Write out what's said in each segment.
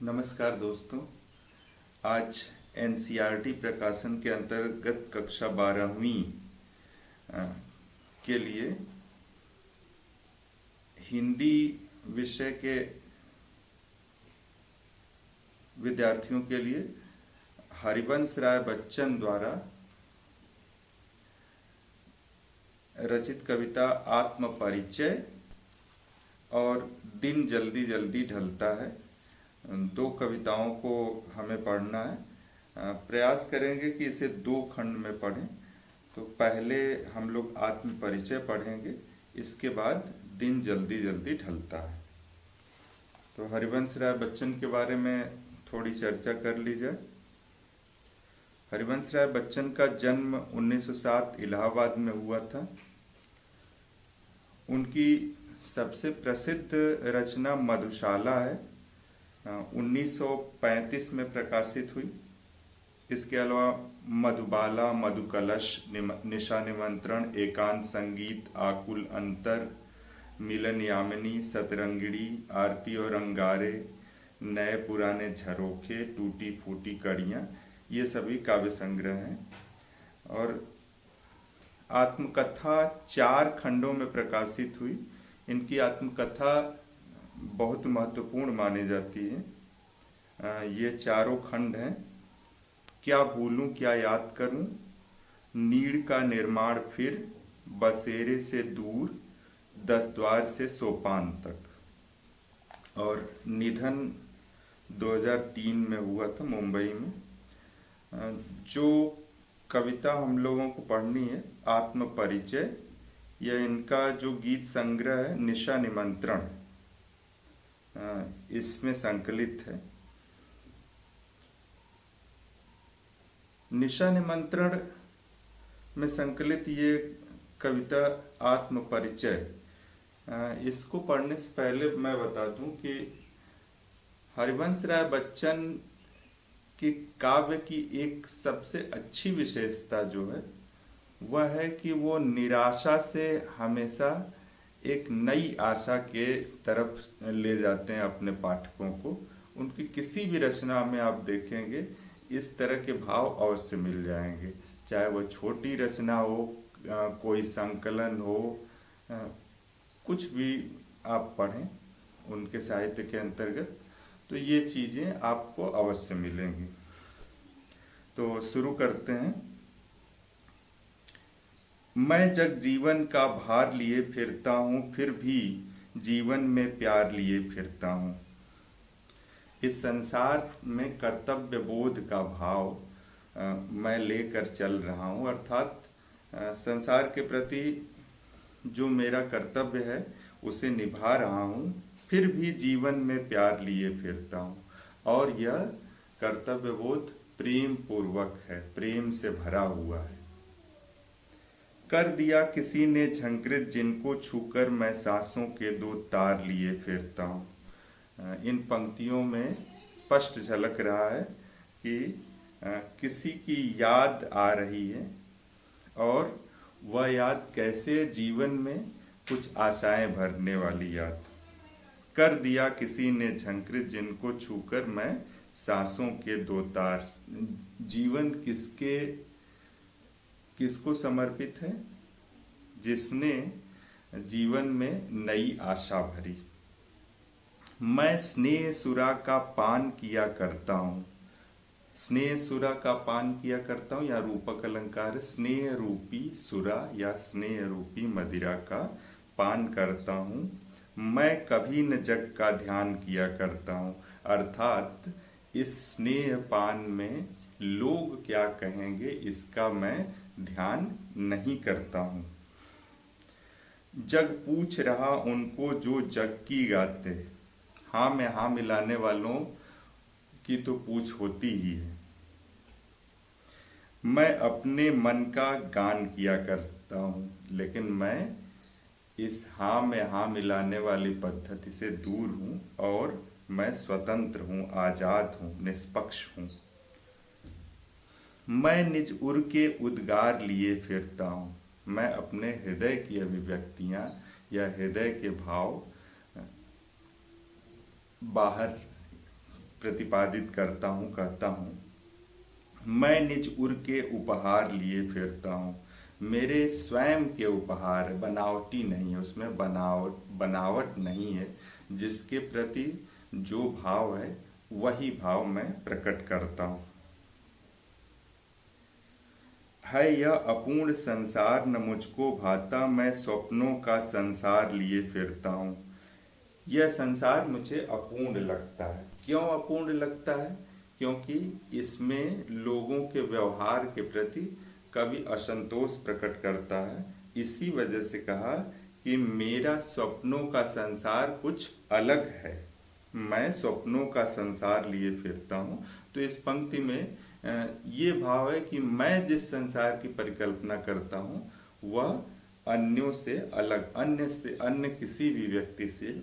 नमस्कार दोस्तों। आज एनसीईआरटी प्रकाशन के अंतर्गत कक्षा 12वीं के लिए हिंदी विषय के विद्यार्थियों के लिए हरिवंश राय बच्चन द्वारा रचित कविता आत्मपरिचय और दिन जल्दी जल्दी ढलता है, दो कविताओं को हमें पढ़ना है। प्रयास करेंगे कि इसे दो खंड में पढ़ें। तो पहले हम लोग आत्मपरिचय पढ़ेंगे, इसके बाद दिन जल्दी जल्दी ढलता है। तो हरिवंश राय बच्चन के बारे में थोड़ी चर्चा कर ली जाए। हरिवंश राय बच्चन का जन्म 1907 इलाहाबाद में हुआ था। उनकी सबसे प्रसिद्ध रचना मधुशाला है, 1935 में प्रकाशित हुई। इसके अलावा मधुबाला, मधुकलश, निशा निमंत्रण, एकांत संगीत, आकुल अंतर, मिलन यामिनी, सतरंगिणी, आरती और अंगारे, नए पुराने झरोखे, टूटी फूटी कड़ियाँ, ये सभी काव्य संग्रह हैं। और आत्मकथा 4 खंडों में प्रकाशित हुई। इनकी आत्मकथा बहुत महत्वपूर्ण मानी जाती है। ये चारों खंड हैं: क्या भूलूं क्या याद करूं, नीड़ का निर्माण फिर, बसेरे से दूर, 10 द्वार से सोपान तक। और निधन 2003 में हुआ था मुंबई में। जो कविता हम लोगों को पढ़नी है, आत्मपरिचय, यह इनका जो गीत संग्रह है निशा निमंत्रण, इसमें संकलित है। निशा निमंत्रण में संकलित ये कविता आत्मपरिचय, इसको पढ़ने से पहले मैं बता दूं कि हरिवंश राय बच्चन की काव्य की एक सबसे अच्छी विशेषता जो है वह है कि वो निराशा से हमेशा एक नई आशा के तरफ ले जाते हैं अपने पाठकों को। उनकी किसी भी रचना में आप देखेंगे इस तरह के भाव अवश्य मिल जाएंगे, चाहे वो छोटी रचना हो, कोई संकलन हो, कुछ भी आप पढ़ें उनके साहित्य के अंतर्गत, तो ये चीजें आपको अवश्य मिलेंगी। तो शुरू करते हैं। मैं जग जीवन का भार लिए फिरता हूँ, फिर भी जीवन में प्यार लिए फिरता हूँ। इस संसार में कर्तव्य बोध का भाव मैं लेकर चल रहा हूँ, अर्थात संसार के प्रति जो मेरा कर्तव्य है उसे निभा रहा हूँ, फिर भी जीवन में प्यार लिए फिरता हूँ। और यह कर्तव्य बोध प्रेम पूर्वक है, प्रेम से भरा हुआ है। कर दिया किसी ने झंकृत जिनको छूकर मैं सांसों के 2 तार लिए फिरता हूँ। इन पंक्तियों में स्पष्ट झलक रहा है कि किसी की याद आ रही है और वह याद कैसे जीवन में कुछ आशाएं भरने वाली याद। कर दिया किसी ने झंकृत जिनको छूकर मैं सांसों के 2 तार। जीवन किसको समर्पित है? जिसने जीवन में नई आशा भरी। मैं स्नेह सुरा का पान किया करता हूँ। स्नेह सुरा का पान किया करता हूँ या रूपक अलंकार, स्नेह रूपी सुरा या स्नेह रूपी मदिरा का पान करता हूँ। मैं कभी न जग का ध्यान किया करता हूँ, अर्थात इस स्नेह पान में लोग क्या कहेंगे इसका मैं ध्यान नहीं करता हूँ। जग पूछ रहा उनको जो जग की गाते, हाँ में हाँ मिलाने वालों की तो पूछ होती ही है। मैं अपने मन का गान किया करता हूँ, लेकिन मैं इस हाँ में हाँ मिलाने वाली पद्धति से दूर हूँ और मैं स्वतंत्र हूँ, आजाद हूँ, निष्पक्ष हूँ। मैं निज उर के उद्गार लिए फिरता हूँ। मैं अपने हृदय की अभिव्यक्तियाँ या हृदय के भाव बाहर प्रतिपादित करता हूँ, कहता हूँ, मैं निज उर के उपहार लिए फिरता हूँ। मेरे स्वयं के उपहार, बनावटी नहीं है, उसमें बनावट नहीं है। जिसके प्रति जो भाव है वही भाव मैं प्रकट करता हूँ। है यह अपूर्ण संसार न मुझको भाता, मैं स्वप्नों का संसार लिए फिरता हूँ। यह संसार मुझे अपूर्ण लगता है। क्यों अपूर्ण लगता है? क्योंकि इसमें लोगों के व्यवहार के प्रति कवि असंतोष प्रकट करता है। इसी वजह से कहा कि मेरा स्वप्नों का संसार कुछ अलग है, मैं स्वप्नों का संसार लिए फिरता हूँ। तो इस पंक्ति में ये भाव है कि मैं जिस संसार की परिकल्पना करता हूँ वह अन्यों से अलग, अन्य किसी भी व्यक्ति से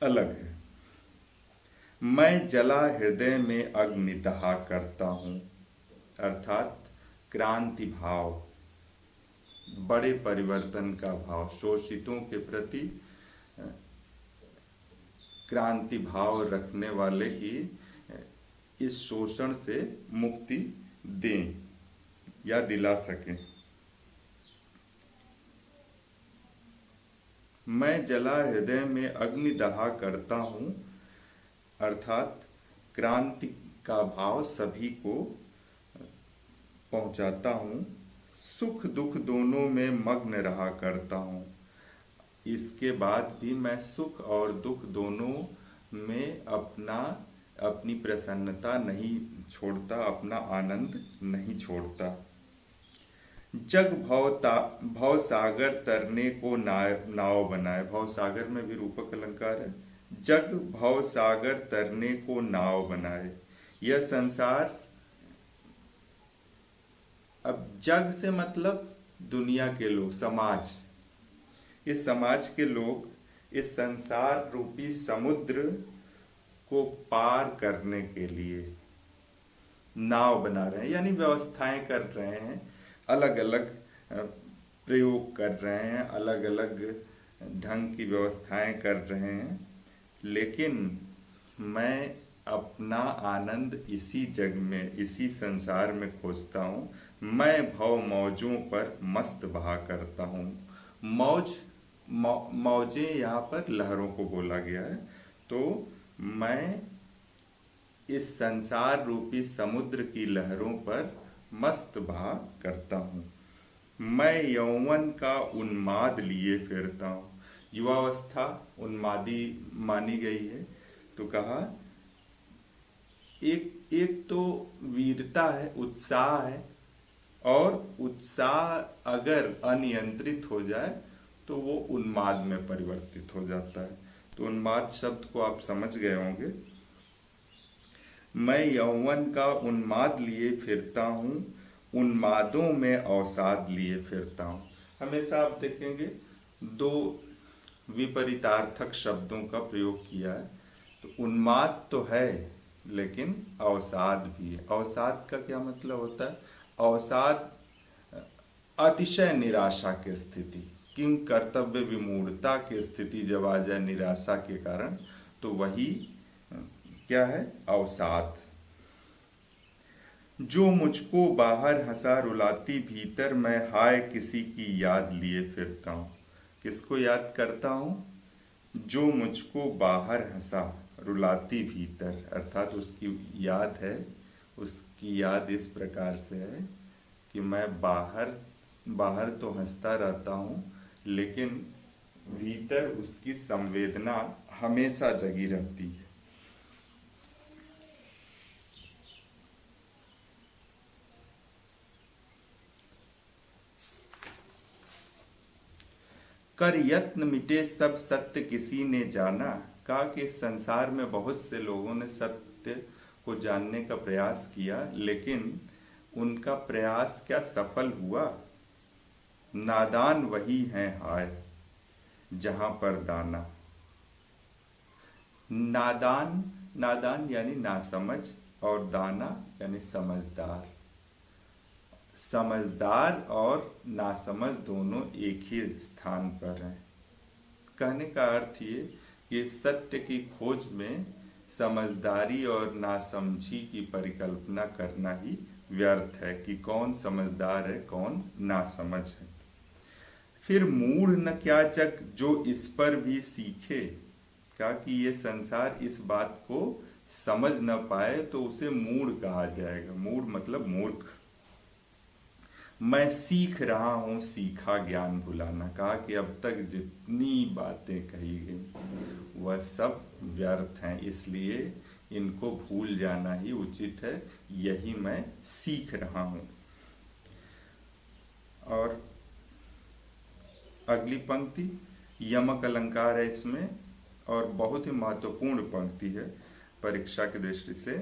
अलग है। मैं जला हृदय में अग्नि दहा करता हूँ, अर्थात क्रांति भाव, बड़े परिवर्तन का भाव, शोषितों के प्रति क्रांति भाव रखने वाले ही इस शोषण से मुक्ति दें या दिला सकें। मैं जला हृदय में अग्नि दहा करता हूँ, अर्थात क्रांति का भाव सभी को पहुंचाता हूँ। सुख दुख दोनों में मग्न रहा करता हूँ। इसके बाद भी मैं सुख और दुख दोनों में अपनी प्रसन्नता नहीं छोड़ता, अपना आनंद नहीं छोड़ता। जग भव सागर तरने को नाव बनाए। भव सागर में भी रूपक अलंकार है। जग भव सागर तरने को नाव बनाए। यह संसार, अब जग से मतलब दुनिया के लोग, समाज। इस समाज के लोग इस संसार रूपी समुद्र को पार करने के लिए नाव बना रहे हैं, यानी व्यवस्थाएं कर रहे हैं, अलग अलग प्रयोग कर रहे हैं, अलग अलग ढंग की व्यवस्थाएं कर रहे हैं। लेकिन मैं अपना आनंद इसी जग में, इसी संसार में खोजता हूँ। मैं भव मौजों पर मस्त बहा करता हूँ। मौजें यहाँ पर लहरों को बोला गया है। तो मैं इस संसार रूपी समुद्र की लहरों पर मस्त बहा करता हूँ। मैं यौवन का उन्माद लिए फिरता हूँ। युवावस्था उन्मादी मानी गई है, तो कहा एक तो वीरता है, उत्साह है, और उत्साह अगर अनियंत्रित हो जाए तो वो उन्माद में परिवर्तित हो जाता है। तो उन्माद शब्द को आप समझ गए होंगे। मैं यौवन का उन्माद लिए फिरता हूँ, उन्मादों में अवसाद लिए फिरता हूँ। हमेशा आप देखेंगे दो विपरीतार्थक शब्दों का प्रयोग किया है। तो उन्माद तो है लेकिन अवसाद भी है। अवसाद का क्या मतलब होता है? अवसाद अतिशय निराशा की स्थिति, किम कर्तव्य विमूढ़ता की स्थिति जब आ जाए निराशा के कारण, तो वही क्या है? अवसाद। जो मुझको बाहर हंसा रुलाती भीतर, मैं हाय किसी की याद लिए फिरता हूँ। किसको याद करता हूँ? जो मुझको बाहर हंसा रुलाती भीतर, अर्थात उसकी याद है। उसकी याद इस प्रकार से है कि मैं बाहर तो हंसता रहता हूँ, लेकिन भीतर उसकी संवेदना हमेशा जगी रहती है। कर यत्न मिटे सब सत्य किसी ने जाना। कहा कि संसार में बहुत से लोगों ने सत्य को जानने का प्रयास किया, लेकिन उनका प्रयास क्या सफल हुआ? नादान वही है हाय जहां पर दाना। नादान यानी नासमझ, और दाना यानी समझदार। समझदार और नासमझ दोनों एक ही स्थान पर हैं। कहने का अर्थ ये कि सत्य की खोज में समझदारी और नासमझी की परिकल्पना करना ही व्यर्थ है कि कौन समझदार है कौन नासमझ है। फिर मूढ़ न क्या जग जो इस पर भी सीखे, क्या कि ये संसार इस बात को समझ न पाए तो उसे मूढ़ कहा जाएगा। मूढ़ मतलब मूर्ख। मैं सीख रहा हूं सीखा ज्ञान भुलाना, कहा कि अब तक जितनी बातें कही गई वह सब व्यर्थ हैं, इसलिए इनको भूल जाना ही उचित है, यही मैं सीख रहा हूं। और अगली पंक्ति यमक अलंकार है इसमें, और बहुत ही महत्वपूर्ण पंक्ति है परीक्षा की दृष्टि से।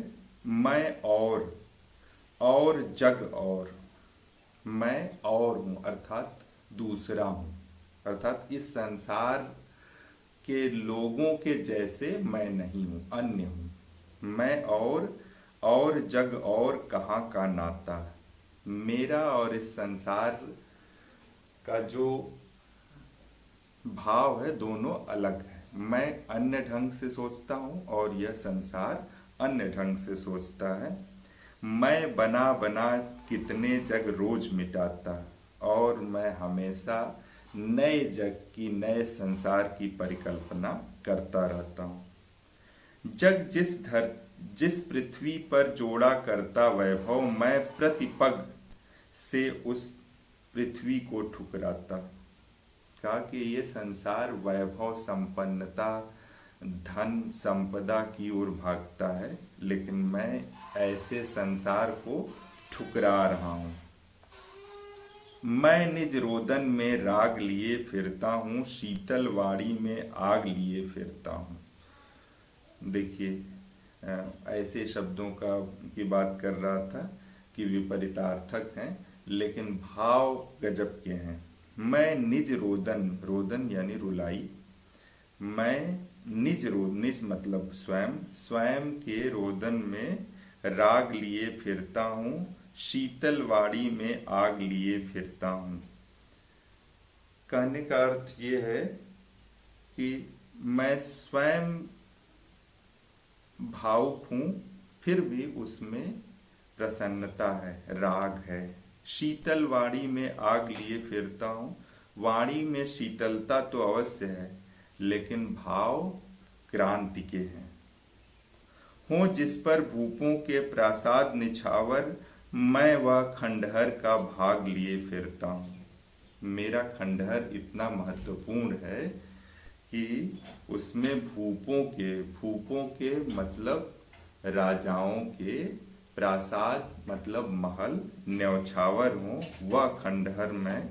मैं और जग और, मैं और हूं अर्थात दूसरा हूं, अर्थात इस संसार के लोगों के जैसे मैं नहीं हूं, अन्य हूं। मैं और जग और कहाँ का नाता, मेरा और इस संसार का जो भाव है दोनों अलग है। मैं अन्य ढंग से सोचता हूं और यह संसार अन्य ढंग से सोचता है। मैं बना बना कितने जग रोज मिटाता, और मैं हमेशा नए जग की नए संसार की परिकल्पना करता रहता हूं। जग जिस पृथ्वी पर जोड़ा करता वैभव, मैं प्रतिपग से उस पृथ्वी को ठुकराता। कहा कि ये संसार वैभव संपन्नता धन संपदा की ओर भागता है, लेकिन मैं ऐसे संसार को ठुकरा रहा हूं। मैं निज रोदन में राग लिए फिरता हूं, शीतल वाड़ी में आग लिए फिरता हूं। देखिए ऐसे शब्दों की बात कर रहा था कि विपरीतार्थक हैं, लेकिन भाव गजब के हैं। मैं निज रोदन यानी रुलाई, मैं निज मतलब स्वयं के रोदन में राग लिए फिरता हूं, शीतल वाड़ी में आग लिए फिरता हूं। कहने का अर्थ ये है कि मैं स्वयं भावुक हूं, फिर भी उसमें प्रसन्नता है, राग है। शीतल वाड़ी में आग लिए फिरता हूं, वाणी में शीतलता तो अवश्य है, लेकिन भाव क्रांति के हैं। हो जिस पर भूपों के प्रासाद निछावर, मैं वह खंडहर का भाग लिए फिरता हूं। मेरा खंडहर इतना महत्वपूर्ण है कि उसमें भूपों के मतलब राजाओं के, प्रासाद मतलब महल, न्यौछावर हूं, वह खंडहर मैं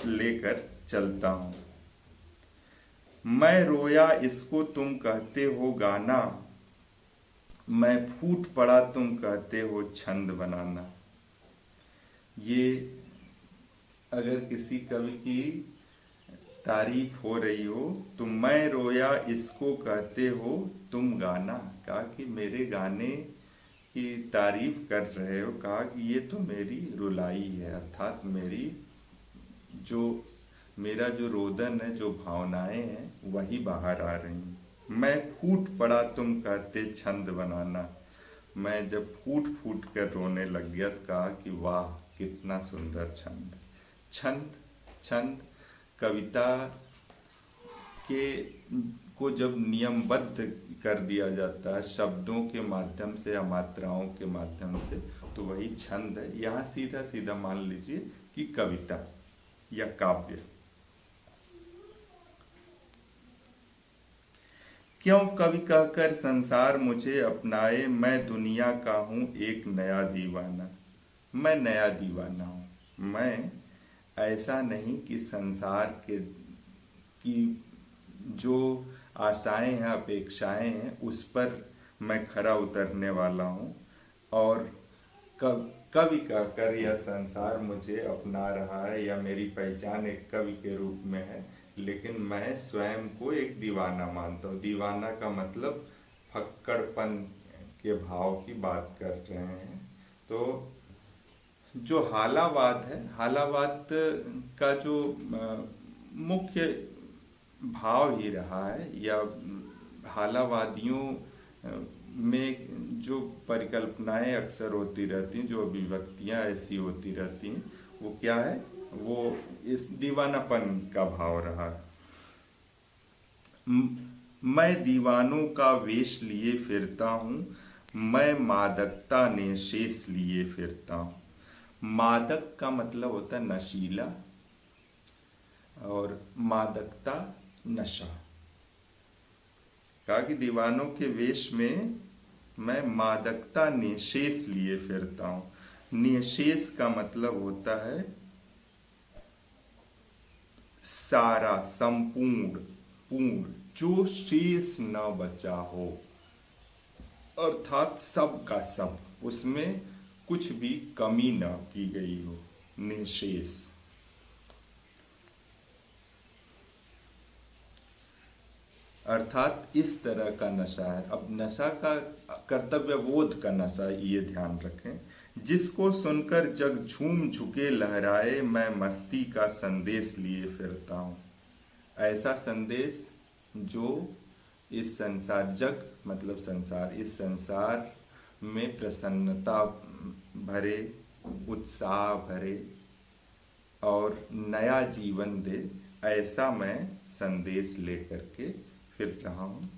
लेकर चलता हूं। मैं रोया इसको तुम कहते हो गाना, मैं फूट पड़ा तुम कहते हो छंद बनाना। ये अगर किसी कवि की तारीफ हो रही हो तो मैं रोया इसको कहते हो तुम गाना, कहा कि मेरे गाने की तारीफ कर रहे हो, कहा कि ये तो मेरी रुलाई है, अर्थात मेरा जो रोदन है, जो भावनाएं हैं वही बाहर आ रही हैं। मैं फूट पड़ा तुम कहते छंद बनाना, मैं जब फूट फूट कर रोने लग गया तो कहा कि वाह कितना सुंदर छंद कविता को जब नियमबद्ध कर दिया जाता है शब्दों के माध्यम से या मात्राओं के माध्यम से, तो वही छंद है। यहाँ सीधा सीधा मान लीजिए कि कविता या काव्य। क्यों कवि कहकर संसार मुझे अपनाए, मैं दुनिया का हूं एक नया दीवाना। मैं नया दीवाना हूं, मैं ऐसा नहीं कि संसार की जो आशाएं हैं, अपेक्षाएं हैं, उस पर मैं खरा उतरने वाला हूं और कवि कहकर यह संसार मुझे अपना रहा है या मेरी पहचान एक कवि के रूप में है, लेकिन मैं स्वयं को एक दीवाना मानता हूँ। दीवाना का मतलब फक्कड़पन के भाव की बात कर रहे हैं। तो जो हालावाद है, हालावाद का जो मुख्य भाव ही रहा है या भालावादियों में जो परिकल्पनाएं अक्सर होती रहती हैं, जो अभिव्यक्तियां ऐसी होती रहती हैं, वो क्या है, वो इस दीवानापन का भाव रहा है। मैं दीवानों का वेश लिए फिरता हूँ, मैं मादकता ने शेष लिए फिरता हूँ। मादक का मतलब होता है नशीला, और मादकता नशा। कहा कि दीवानों के वेश में मैं मादकता निशेष लिए फिरता हूं। निशेष का मतलब होता है सारा, संपूर्ण, पूर्ण, जो शेष न बचा हो, अर्थात सब का सब, उसमें कुछ भी कमी न की गई हो, निशेष। अर्थात इस तरह का नशा है। अब नशा का कर्तव्य बोध का नशा, ये ध्यान रखें, जिसको सुनकर जग झूम झुके लहराए, मैं मस्ती का संदेश लिए फिरता हूँ। ऐसा संदेश जो इस संसार, जग मतलब संसार, इस संसार में प्रसन्नता भरे, उत्साह भरे और नया जीवन दे, ऐसा मैं संदेश लेकर के फिर रहा हूँ।